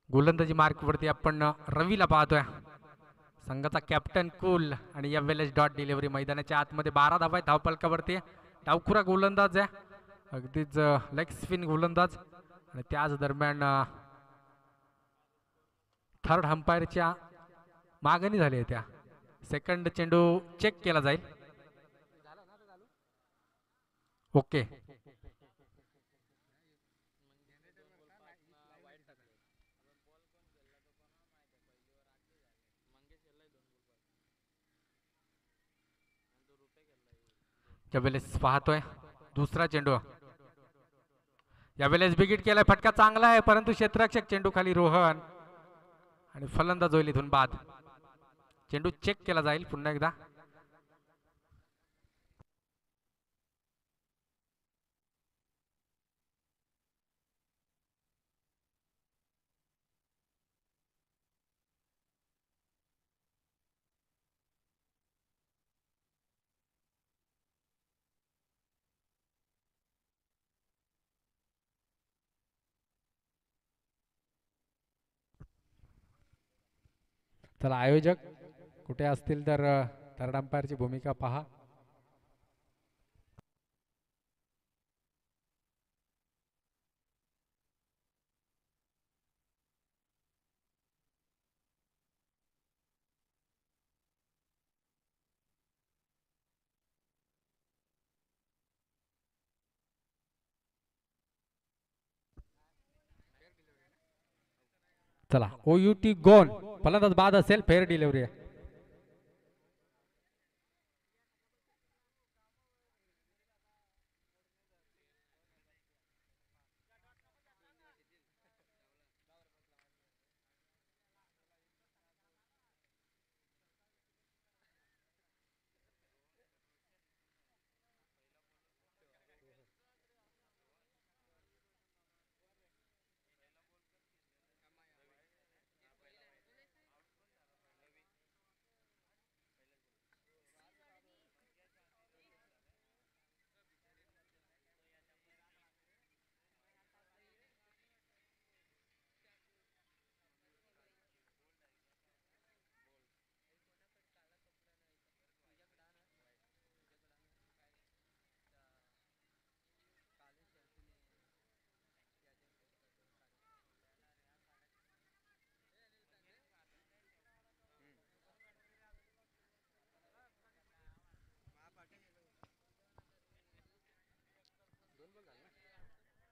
गोलंदाजी मार्कवरती आपण रवीला पाहतोय. संघाचा कॅप्टन कूल आणि या वेळेस डॉट डिलिव्हरी मैदानाच्या आतमध्ये 12 धावा आहेत धावपलकावरती. डावखुरा गोलंदाज आहे, अगदीच लेग स्पिन गोलंदाज. आणि त्याच दरम्यान थर्ड अंपायरच्या मागणी झाली आहे त्या. सेकंड चेंडू चेक केला जाईल. ओके. यावेळेस पाहतोय दुसरा चेंडू. यावेळेस बिगिट केलाय, फटका चांगला आहे परंतु क्षेत्ररक्षक चेंडू खाली रोहन आणि फलंदाज होईल इथून बाद. चेंडू चेक केला जाईल पुन्हा एकदा. चला आयोजक कुठे असतील तर थर्ड अंपायरची भूमिका पहा. चला OUT गोन, फलंदाज बाद असेल, फेअर डिलिव्हरी आहे.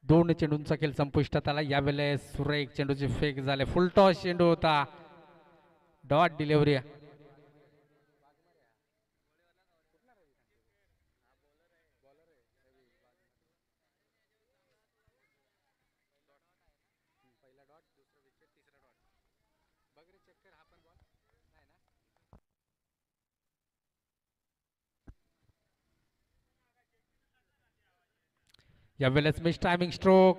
दोन चेंडूंचा खेळ संपुष्टात आला. यावेळेस सुरेख चेंडूचे फेक झाले. फुल टॉस चेंडू होता, डॉट डिलिव्हरी. यावेळेस मिस टायमिंग स्ट्रोक,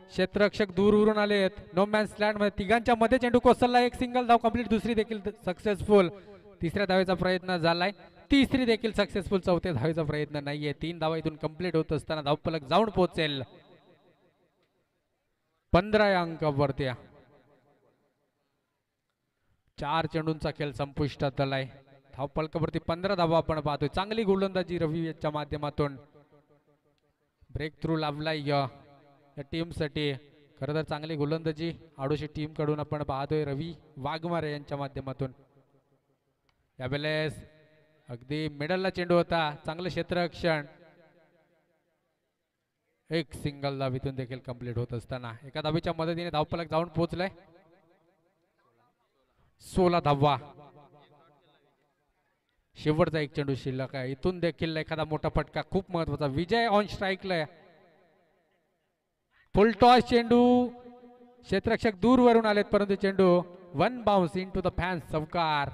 क्षेत्ररक्षक दूरवरून आलेत. नो मॅन लँड मध्ये तिघांच्या मध्ये चेंडू कोसळला. एक सिंगल धाव कंप्लीट, दुसरी देखील सक्सेसफुल. तिसऱ्या धावेचा प्रयत्न झालाय, तिसरी देखील सक्सेसफुल. चौथ्या धावेचा प्रयत्न नाहीये. 3 धावा इथून कंप्लीट होत असताना धावफलक जाऊन पोहोचेल 15 या अंकावरती. 4 चेंडूंचा खेळ संपुष्टात आलाय. धावफलकावरती 15 धावा आपण पाहतोय. चांगली गोलंदाजी रवी याच्या माध्यमातून ब्रेक थ्रू लाभलाय या टीमसाठी. खरं तर चांगली गोलंदाजी आडोशी टीम कडून आपण पाहतोय रवी वाघमारे यांच्या माध्यमातून. यावेळेस अगदी मिडलला चेंडू होता, चांगलं क्षेत्ररक्षण. एक सिंगल धावीतून देखील कंप्लीट होत असताना एका धावीच्या मदतीने धावफलक जाऊन पोहोचलाय 16 धावा. शेवटचा एक चेंडू शिल्लक आहे. इथून देखील एखादा मोठा फटका खूप महत्वाचा. विजय ऑन स्ट्राईकला. फुल टॉस चेंडू, क्षेत्ररक्षक दूरवरून आलेत परंतु चेंडू one bounce into the fans. चौकार.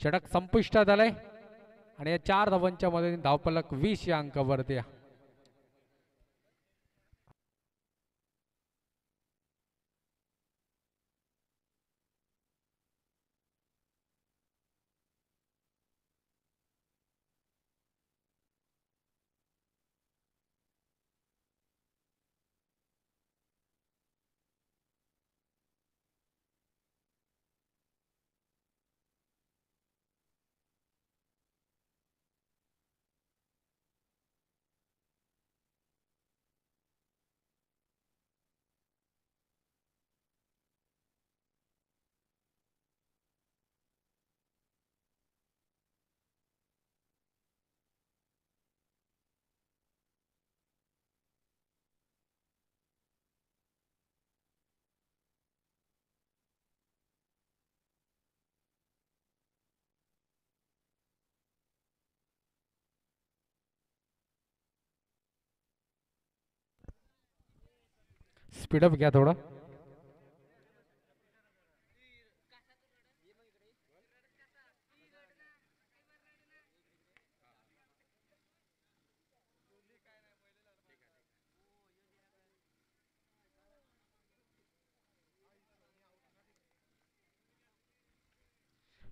षटक संपुष्टात आलंय आणि या 4 धावांच्या मदतीने धावफलक 20 या अंकावरती. स्पीडअप घ्या थोडं.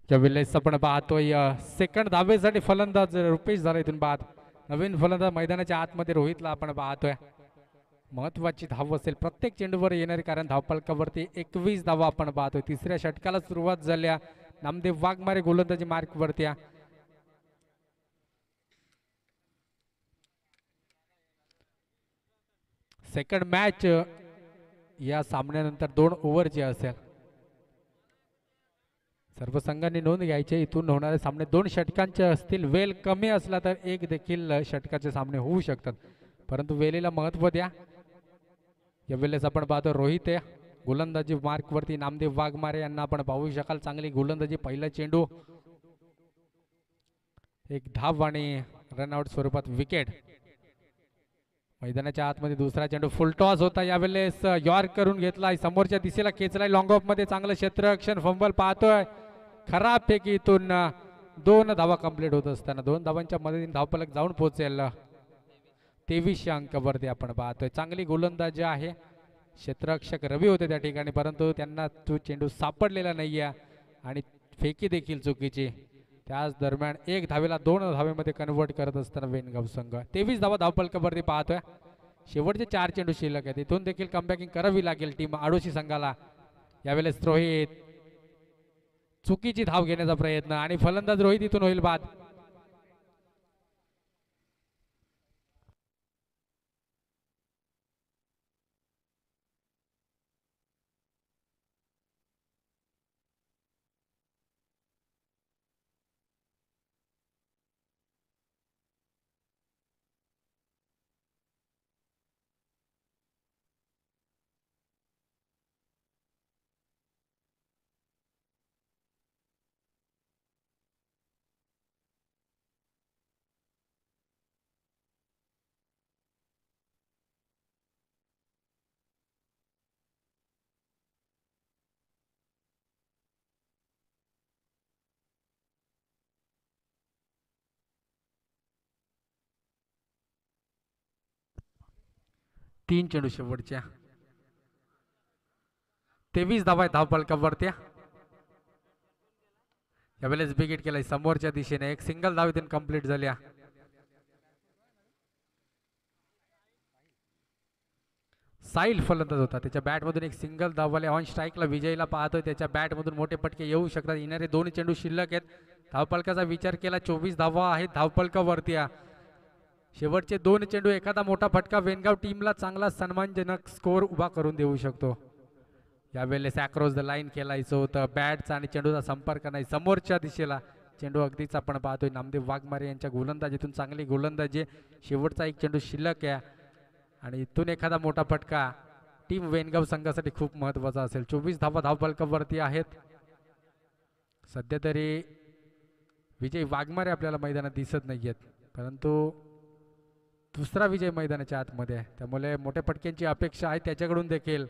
ज्यावेळेस आपण पाहतोय सेकंड धावेसाठी फलंदाज रुपेश झाला इथून बाद. नवीन फलंदाज मैदानाच्या आतमध्ये रोहितला आपण पाहतोय. महत्वाची धाव असेल प्रत्येक चेंडूवर येणारी, कारण धावफलकावरती 21 धावा आपण पाहतोय. तिसऱ्या षटकाला सुरुवात झाल्या. नामदेव वाघमारे गोलंदाजी मार्क वरती. सेकंड मॅच या सामन्यानंतर 2 ओव्हरची असेल. सर्व संघांनी नोंद घ्यायची, इथून होणारे सामने 2 षटकांचे असतील. वेल कमी असला तर एक देखील षटकाचे सामने होऊ शकतात, परंतु वेळेला महत्व द्या. यावेळेस आपण पाहतो रोहित आहे गोलंदाजी मार्क वरती. नामदेव वाघमारे यांना आपण पाहू शकाल चांगली गोलंदाजी. पहिला चेंडू एक धाव आणि रनआउट स्वरूपात विकेट. मैदानाच्या आतमध्ये दुसरा चेंडू फुल टॉस होता. यावेळेस यॉर्क करून घेतलाय, समोरच्या दिशेला खेचलाय लॉंग ऑफ मध्ये. चांगलं क्षेत्ररक्षण, फंबल पाहतोय. खराब पैकी इथून 2 धावा कंप्लीट होत असताना 2 धावांच्या मदतीने धावफलक जाऊन पोहोचेल. 2300 अंकावरती आपण पाहतोय. चांगली गोलंदाजी आहे. क्षेत्ररक्षक रवी होते त्या ठिकाणी, परंतु त्यांना तो चेंडू सापडलेला नाहीये आणि फेकी देखील चुकीची. त्याच दरम्यान 1 धावेला 2 धावेमध्ये कन्वर्ट करत असताना वेनगाव संघ 23 धावा धावफलकावरती पाहतोय. शेवटचे 4 चेंडू शिल्लक आहेत, इथून देखील कमबॅकिंग करावी लागेल टीम आडोशी संघाला. यावेळेस रोहित चुकीची धाव घेण्याचा प्रयत्न आणि फलंदाज रोहित इथून होईल बाद. तीन चेंडू शेवटच्या. 23 धावा आहेत धावफलकावरती. यावेळेस विकेट केलाय समोरच्या दिशेने. एक सिंगल धाव इथून कंप्लीट झाल्या. साहिल फलंदाज होता, त्याच्या बॅटमधून एक सिंगल धाववाले ऑन स्ट्राईकला विजयला पाहतोय. त्याच्या बॅटमधून मोठे फटके येऊ शकतात. येणारे 2 चेंडू शिल्लक आहेत. धावफलकाचा विचार केला 24 धावा आहेत धावफलकावरती. शेवटचे 2 चेंडू एखादा मोठा फटका वेनगाव टीमला चांगला सन्मानजनक स्कोर उभा करून देऊ शकतो. यावेळेस अक्रॉस द लाईन खेळायचं होतं. बॅटचा आणि चेंडूचा संपर्क नाही. समोरच्या दिशेला चेंडू अगदीच आपण पाहतोय. नामदेव वाघमारे यांच्या गोलंदाजीतून चांगली गोलंदाजी. शेवटचा 1 चेंडू शिल्लक आहे आणि इथून एखादा मोठा फटका टीम वेनगाव संघासाठी खूप महत्वाचा असेल. 24 धावा धावफलकावरती आहेत. सध्या तरी विजय वाघमारे आपल्याला मैदानात दिसत नाहीयेत, परंतु दुसरा विजय मैदानाच्या आतमध्ये आहे, त्यामुळे मोठ्या फटक्यांची अपेक्षा आहे त्याच्याकडून देखील.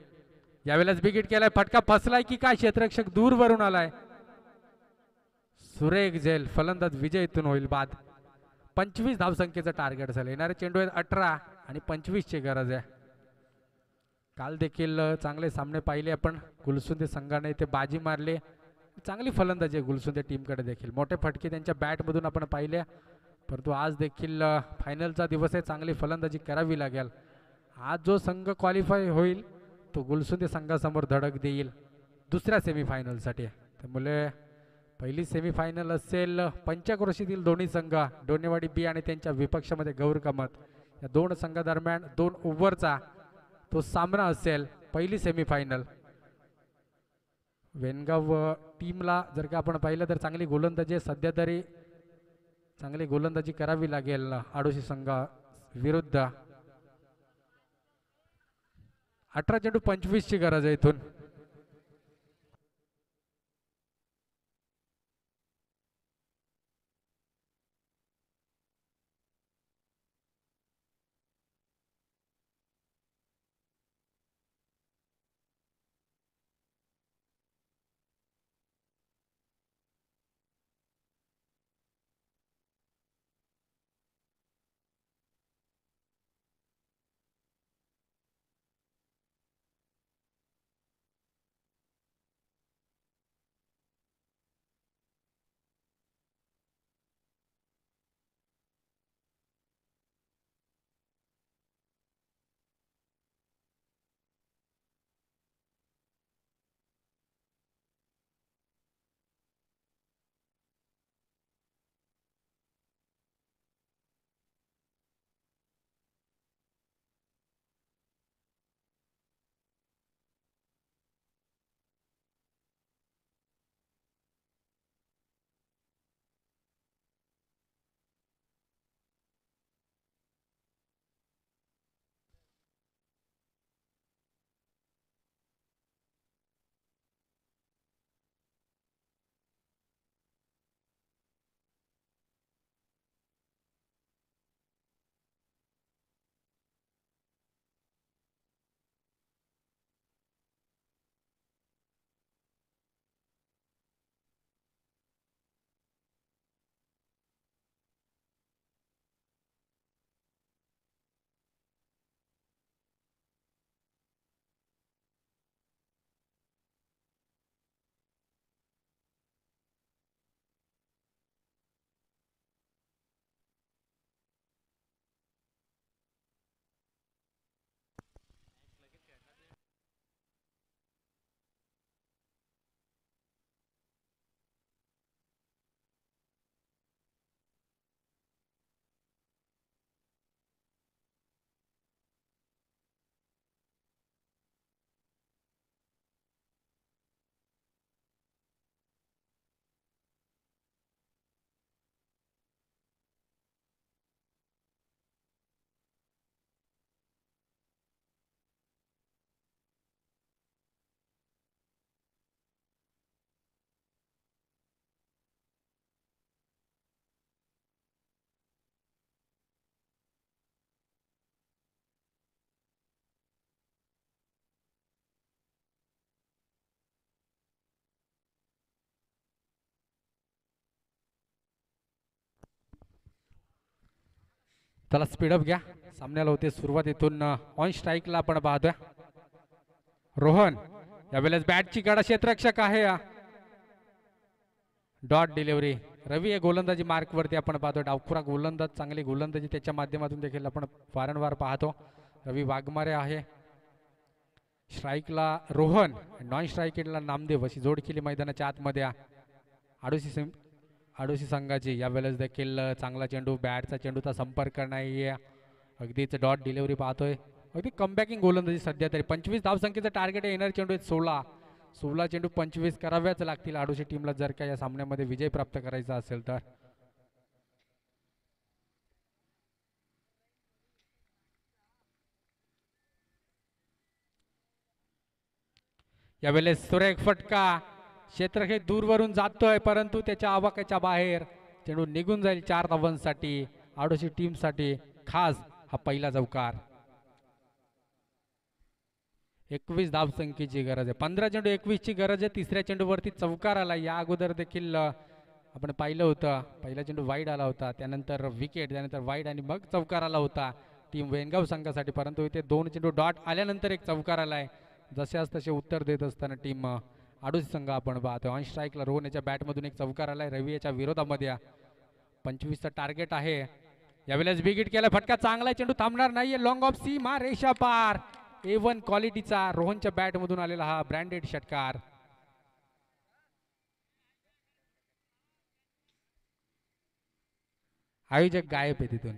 यावेळेस विकेट केलाय. फटका फसलाय की काय? क्षेत्ररक्षक दूर वरून आलाय. सुरेख झेल फलंदाज विजय इथून होईल बाद. 25 धावसंख्येचं टार्गेट झालं. येणारे चेंडू आहेत 18 आणि 25 ची गरज आहे. काल देखील चांगले सामने पाहिले आपण. गुलसुंदे संघाने इथे बाजी मारली. चांगली फलंदाजी आहे गुलसुंदे टीमकडे देखील. मोठे फटके त्यांच्या बॅटमधून आपण पाहिले, परंतु आज देखील फायनलचा दिवस आहे. चांगली फलंदाजी करावी लागेल. आज जो संघ क्वालिफाय होईल तो गुलसुंदे संघासमोर धडक देईल दुसऱ्या सेमीफायनलसाठी. त्यामुळे पहिली सेमीफायनल असेल पंचक्रोशीतील दोन्ही संघ डोनेवाडी बी आणि त्यांच्या विपक्षामध्ये गौर कामत, या 2 संघादरम्यान 2 ओव्हरचा तो सामना असेल पहिली सेमीफायनल. वेनगाव टीमला जर का आपण पाहिलं तर चांगली गोलंदाजी सध्या तरी चांगली गोलंदाजी करावी लागेल आडोशी संघा विरुद्ध. 18 चेंडू 25 ची गरज आहे इथून. चला स्पीडअप घ्या, सामन्याला होते सुरुवात. इथून ऑन स्ट्राईकला आपण पाहतोय रोहन. यावेळेस बॅटची गडा क्षेत्ररक्षक आहे. Dot delivery. रवी हे गोलंदाजी मार्क वरती आपण पाहतो. डावखुरा गोलंदाज, चांगली गोलंदाजी त्याच्या माध्यमातून देखील आपण वारंवार पाहतो. रवी वाघमारे आहे. स्ट्राईकला रोहन, नॉन स्ट्राईकला नामदेव अशी जोड केली मैदानाच्या आतमध्ये. आडोशी संघाची यावेळेस देखील चांगला चेंडू, बॅटचा चेंडूचा संपर्क नाही. अगदीच डॉट डिलिव्हरी पाहतोय. अगदी कमबॅकिंग गोलंदाजी सध्या तरी. 25 धावसंख्येचं टार्गेट आहे. येणारे चेंडू आहेत 16 चेंडू 25 कराव्याच लागतील आडोशी टीमला जर का या सामन्यामध्ये विजय प्राप्त करायचा असेल तर. यावेळेस सुरेख फटका, क्षेत्ररक्षक दूरवरून जातोय परंतु त्याच्या आवाक्याच्या बाहेर चेंडू निघून जाईल. 4 धावांसाठी आडोशी टीमसाठी खास हा पहिला चौकार. 21 धावसंख्येची गरज आहे. 15 चेंडू 21 ची गरज आहे. तिसऱ्या चेंडूवरती चौकार आला. या अगोदर देखील आपण पाहिलं होतं, पहिला चेंडू वाईड आला होता, त्यानंतर विकेट, त्यानंतर वाईड आणि मग चौकार आला होता टीम वेनगाव संघासाठी. परंतु इथे 2 चेंडू डॉट आल्यानंतर एक चौकार आलाय. जशास तसे उत्तर देत असताना टीम आडोशी संघ आपण पाहतो. ऑन स्ट्राईकला रोहन याच्या बॅटमधून एक चौकार आलाय रवी याच्या विरोधामध्ये. 25चं टार्गेट आहे. यावेळेस विकेट केला, फटका चांगला, चेंडू थांबणार नाहीये. लॉंग ऑफ सीमा रेषा पार. A1 क्वालिटीचा रोहनच्या बॅटमधून आलेला हा ब्रँडेड षटकार. आयोजक गायब आहे तिथून.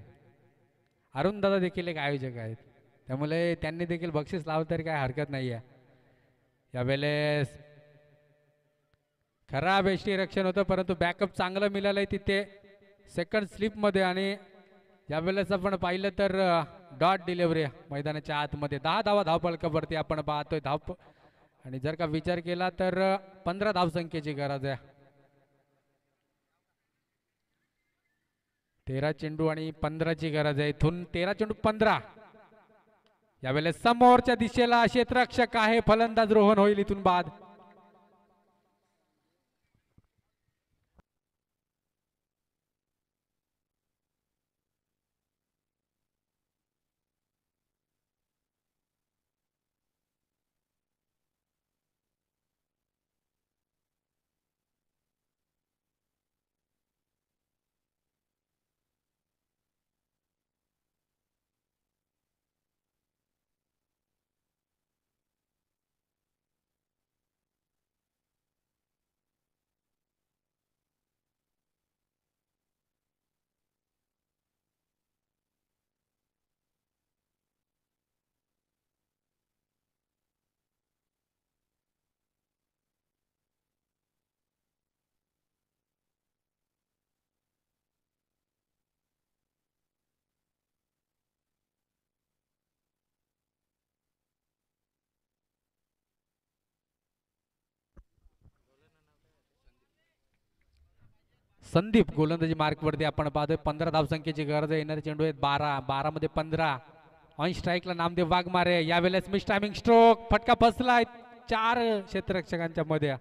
अरुण दादा देखील एक आयोजक आहेत, त्यामुळे त्यांनी देखील बक्षीस लावलं तरी काय हरकत नाहीये. यावेळेस खराब यष्टीरक्षण होतं परंतु बॅकअप चांगलं मिळालंय तिथे सेकंड स्लिपमध्ये. आणि यावेळेस आपण पाहिलं तर डॉट डिलिव्हरी मैदानाच्या आतमध्ये. 10 धावा धावपळकावरती आपण पाहतोय. आणि जर का विचार केला तर 15 धावसंख्येची गरज आहे. 13 चेंडू आणि 15ची गरज आहे. इथून 13 चेंडू 15. यावेळेस समोरच्या दिशेला क्षेत्ररक्षक आहे, फलंदाज रोहन होईल इथून बाद. संदीप गोलंदाजी मार्क वरती आपण पाहतोय. 15 धावसंख्येची गरज आहे. येणारे चेंडू आहेत 12 मध्ये 15. ऑन स्ट्राईकला नामदेव वाघमारे. यावेळेस मिस टायमिंग स्ट्रोक, फटका फसलाय 4 क्षेत्ररक्षकांच्या मध्ये.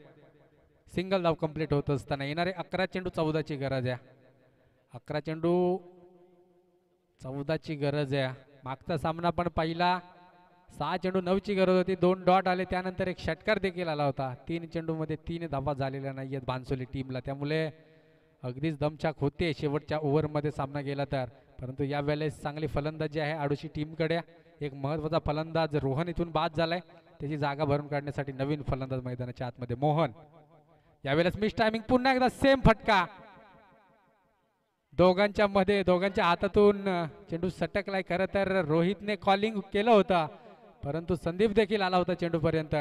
सिंगल धाव कंप्लीट होत असताना येणारे 11 चेंडू 14ची गरज आहे. 11 चेंडू 14ची गरज आहे. मागचा सामना पण पहिला 6 चेंडू 9ची गरज होती. 2 डॉट आले, त्यानंतर एक षटकार देखील आला होता. 3 चेंडू मध्ये 3 धावा झालेल्या नाहीयेत भानसोली टीमला, त्यामुळे अगदीच दमछाक होते शेवटच्या ओव्हरमध्ये सामना गेला तर. परंतु यावेळेस चांगली फलंदाजी आहे आडोशी टीमकडे. एक महत्त्वाचा फलंदाज रोहन इथून बाद झालाय, त्याची जागा भरून काढण्यासाठी नवीन फलंदाज मैदानाच्या आतमध्ये मोहन. यावेळेस मिस टायमिंग, पुन्हा एकदा सेम फटका दोघांच्या मध्ये. दोघांच्या हातातून चेंडू सटकलाय. खरं तर रोहितने कॉलिंग केलं होतं परंतु संदीप देखील आला होता चेंडूपर्यंत.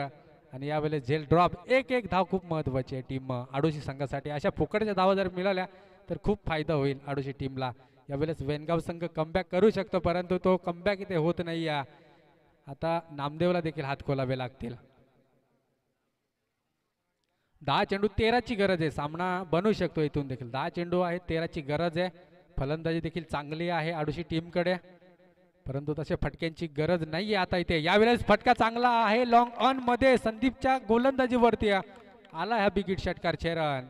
आणि यावेळेस झेल ड्रॉप. एक धाव खूप महत्वाची आहे टीम आडोशी संघासाठी. अशा फुकटच्या धावा जर मिळाल्या तर खूप फायदा होईल आडोशी टीमला. यावेळेस वेनगाव संघ कमबॅक करू शकतो परंतु तो कमबॅक इथे होत नाही. आता नामदेवला देखील हात खोलावे लागतील. 10 चेंडू 13ची गरज आहे. सामना बनवू शकतो इथून देखील. 10 चेंडू आहेत, 13ची गरज आहे. फलंदाजी देखील चांगली आहे आडोशी टीमकडे परंतु तसे फटक्यांची गरज नाहीये आता इथे. यावेळेस फटका चांगला आहे लॉंग ऑन मध्ये. संदीपच्या गोलंदाजीवरती आला हा बिगिट षटकार. 6 रन.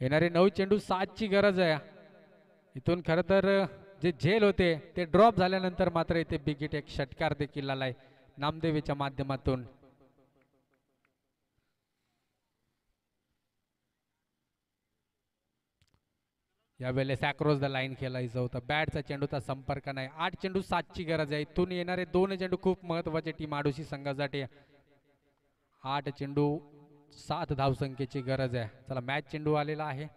येणारे 9 चेंडू 7 ची गरज आहे. इथून खरं तर जे झेल होते ते ड्रॉप झाल्यानंतर मात्र इथे बिग हिट एक षटकार देखील आलाय नामदेवीच्या माध्यमातून. यावेळेस अक्रॉस द लाईन खेळायचं होतं. बॅटचा चेंडूचा संपर्क नाही. 8 चेंडू 7 ची गरज आहे. इथून येणारे 2 चेंडू खूप महत्वाचे टीम आडोशी संघासाठी. 8 चेंडू 7 धावसंख्येची गरज आहे. चला मॅच चेंडू आलेला आहे.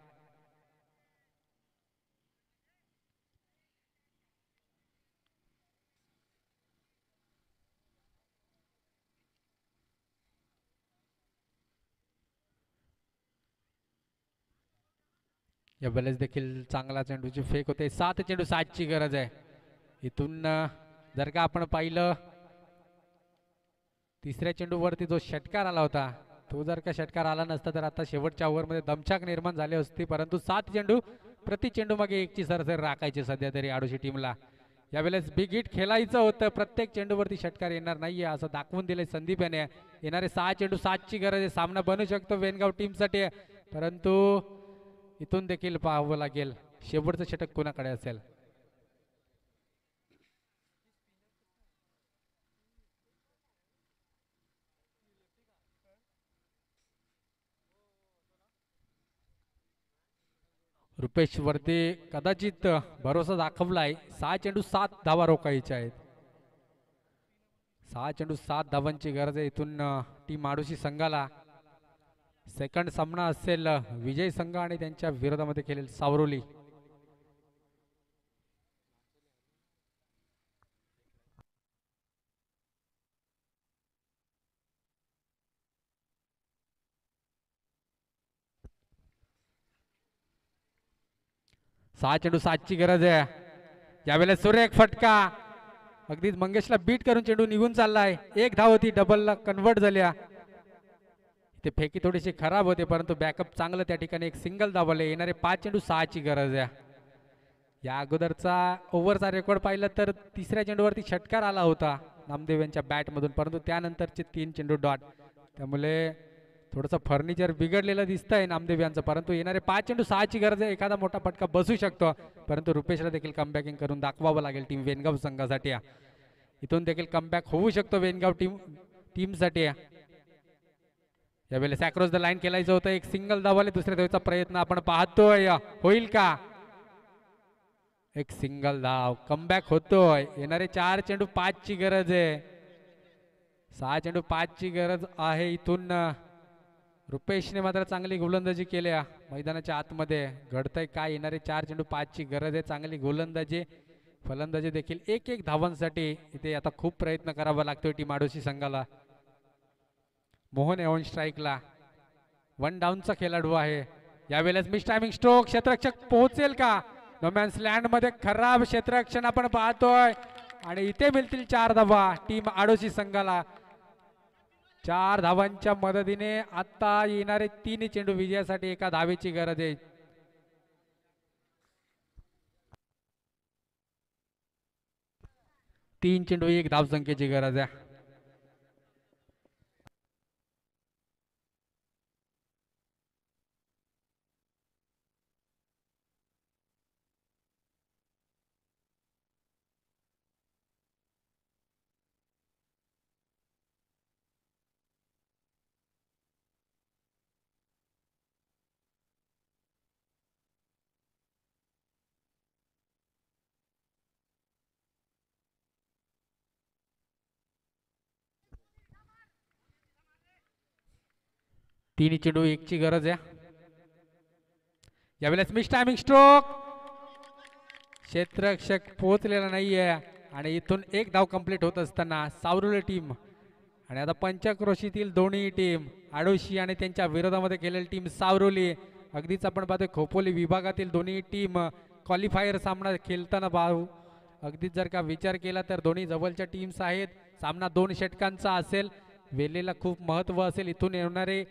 यावेळेस देखील चांगला चेंडूची फेक होते. 7 चेंडू 7 ची गरज आहे. इथून जर का आपण पाहिलं तिसऱ्या चेंडूवरती जो षटकार आला होता तो जर का षटकार आला नसता तर आता शेवटच्या ओव्हरमध्ये दमछाक निर्माण झाली असती. परंतु 7 चेंडू प्रति चेंडू मागे 1 ची सरसर राखायची सध्या तरी आडोशी टीमला. यावेळेस बिग हिट खेळायचं होतं. प्रत्येक चेंडूवरती षटकार येणार नाहीये असं दाखवून दिले संदीप याने. येणारे 6 चेंडू 7 ची गरज आहे. सामना बनू शकतो वेनगाव टीमसाठी. परंतु इथून देखील पाहावं लागेल शेवटचं षटक कोणाकडे असेल. रुपेश वरती कदाचित भरोसा दाखवलाय. 6 चेंडू 7 धावा रोखायच्या आहेत. 6 चेंडू 7 धावांची गरज आहे इथून टीम आडोशी संघाला. सेकंड सामना असेल विजय संघ आणि त्यांच्या विरोधामध्ये खेळेल सावरोली. सहा चेंडू 7 ची गरज आहे. यावेळेस सुरेख फटका अगदीच मंगेशला बीट करून चेंडू निघून चाललाय. 1 धाव होती डबलला कन्वर्ट झाल्या. ते फेकी थोडीशी खराब होते परंतु बॅकअप चांगलं त्या ठिकाणी एक सिंगल दाबले. येणारे 5 चेंडू 6 ची गरज आहे. या अगोदरचा ओव्हरचा रेकॉर्ड पाहिला तर तिसऱ्या चेंडूवरती षटकार आला होता नामदेव यांच्या बॅटमधून परंतु त्यानंतरचे 3 चेंडू डॉट. त्यामुळे थोडंसं फर्निचर बिघडलेलं दिसतंय नामदेव यांचं. परंतु येणारे 5 चेंडू 6 ची गरज आहे. एखादा मोठा फटका बसू शकतो परंतु रुपेशला देखील कमबॅकिंग करून दाखवावं लागेल टीम वेनगाव संघासाठी. इथून देखील कमबॅक होऊ शकतो वेनगाव टीमसाठी. यावेळेस अक्रॉस द लाईन खेळायचं होतं. एक सिंगल धावाले दुसऱ्या धावेचा प्रयत्न आपण पाहतोय. होईल का? एक सिंगल धाव. कमबॅक होतोय. येणारे 4 चेंडू 5 ची गरज आहे. 6 चेंडू 5 ची गरज आहे. इथून रुपेशने मात्र चांगली गोलंदाजी केल्या मैदानाच्या आतमध्ये. घडतंय काय? येणारे 4 चेंडू 5 ची गरज आहे. चांगली गोलंदाजी फलंदाजी देखील. एक धावांसाठी इथे आता खूप प्रयत्न करावा लागतोय टीम आडोशी संघाला. मोहन एव्हन स्ट्राईकला. 1 डाऊनचा खेळाडू आहे. यावेळेस मिस टायमिंग स्ट्रोक. क्षेत्ररक्षक पोहोचेल का? नोमॅन्स लँड मध्ये खराब क्षेत्ररक्षण आपण पाहतोय आणि इथे मिळतील 4 धावा टीम आडोशी संघाला. 4 धावांच्या मदतीने आता येणारे 3 चेंडू विजयासाठी एका धावेची गरज आहे. तीन चेंडू 1 धावसंख्येची गरज आहे. तीन चेंडू 1 ची गरज आहे. यावेळेस मिस टायमिंग स्ट्रोक. क्षेत्ररक्षक पोहोचलेला नाहीये आणि इथून 1 धाव कंप्लीट होत असताना सावरुली टीम आणि आता पंचक्रोशीतील दोन्ही टीम आडोशी आणि त्यांच्या विरोधामध्ये खेळलेली टीम सावरोली. अगदीच आपण पाहतोय खोपोली विभागातील दोन्ही टीम क्वालिफायर सामना खेळताना पाहू. अगदीच जर का विचार केला तर दोन्ही जवळच्या टीम्स आहेत. सामना 2 षटकांचा असेल. वेलेला खूप महत्व असेल. इथून येणारे